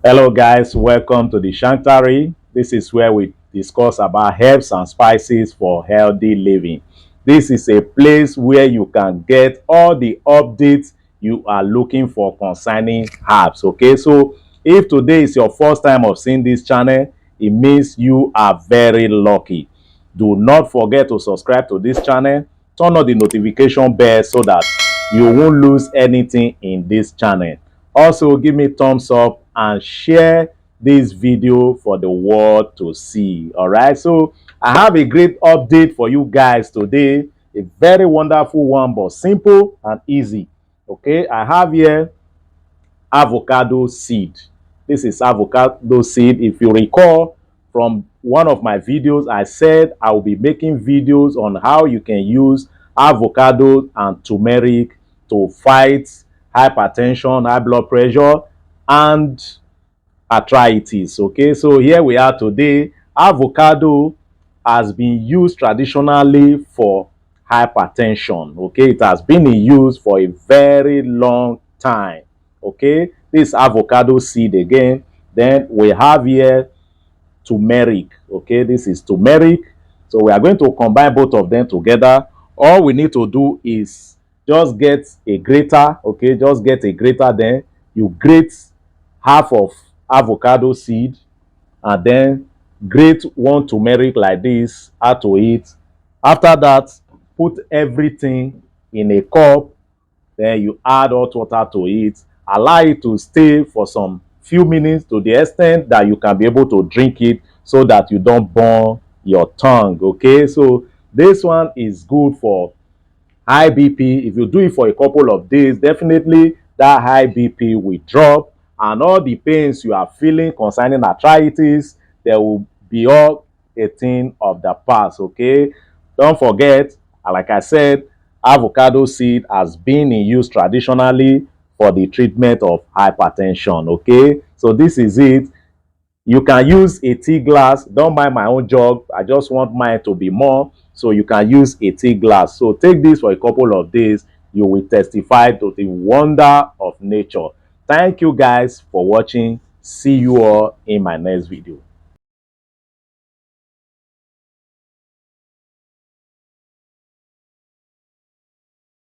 Hello guys, welcome to the Shantari. This is where we discuss about herbs and spices for healthy living. This is a place where you can get all the updates you are looking for concerning herbs. Okay, so if today is your first time of seeing this channel, it means you are very lucky. Do not forget to subscribe to this channel, turn on the notification bell so that you won't lose anything in this channel. Also, give me thumbs up and share this video for the world to see. All right, so I have a great update for you guys today, a very wonderful one, but simple and easy. Okay, I have here avocado seed. This is avocado seed. If you recall from one of my videos, I said I will be making videos on how you can use avocado and turmeric to fight hypertension, high blood pressure, and arthritis. Okay, so here we are today. Avocado has been used traditionally for hypertension. Okay, it has been in use for a very long time. Okay, this avocado seed again. Then we have here turmeric. Okay, this is turmeric. So we are going to combine both of them together. All we need to do is just get a grater. Okay, just get a grater. Then you grate half of avocado seed and then grate one turmeric like this, add to it. After that, put everything in a cup, then you add hot water to it, allow it to stay for some few minutes to the extent that you can be able to drink it so that you don't burn your tongue. Okay, so this one is good for high BP. If you do it for a couple of days, definitely that high BP will drop, and all the pains you are feeling concerning arthritis, they will be all a thing of the past. Okay, don't forget, like I said, avocado seed has been in use traditionally for the treatment of hypertension. Okay, so this is it. You can use a tea glass. Don't mind my own jug. I just want mine to be more. So you can use a tea glass. So take this for a couple of days. You will testify to the wonder of nature. Thank you guys for watching. See you all in my next video.